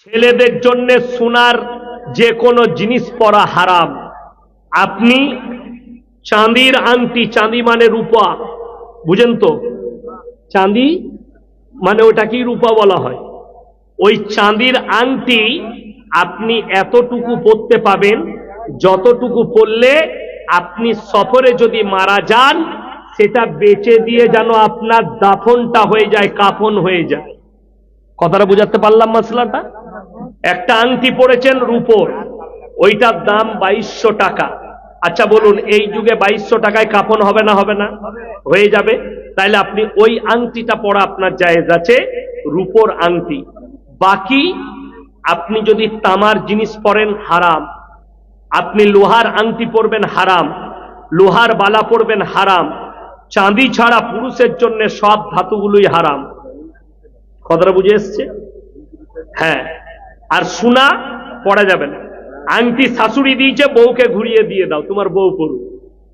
ছেলেদের জন্য সোনার যে কোনো জিনিস পরা হারাম। আপনি চাঁদির আংটি, চাঁদি মানে রূপা, বুঝেন তো? চাঁদি মানে ওটাকেই রূপা বলা হয়। ওই চাঁদির আংটি আপনি এতটুকু পরতে পাবেন যতটুকু পরলে আপনি সফরে যদি মারা যান সেটা বেচে দিয়ে যেন আপনার দাফনটা হয়ে যায়, কাফন হয়ে যায়। কথাটা বুঝাতে পারলাম মাসলাটা? একটা আংটি পড়েছেন রূপোর, ওইটার দাম 2200 টাকা। আচ্ছা বলুন, এই যুগে 2200 টাকায় কাফন হবে না? হবে না? হয়ে যাবে। তাইলে আপনি ওই আংটিটা পরা আপনার জায়েজ আছে, রূপোর আংটি। বাকি আপনি যদি তামার জিনিস পরেন হারাম, আপনি লোহার আংটি পরবেন হারাম, লোহার বালা পরবেন হারাম। চাঁদি ছাড়া পুরুষের জন্য সব ধাতুগুলোই হারাম। কথাটা বুঝে এসছে? হ্যাঁ। আর সোনা পড়া যাবে না। আংটি শাশুড়ি দিয়েছে, বউকে ঘুরিয়ে দিয়ে দাও, তোমার বউ পড়ুক।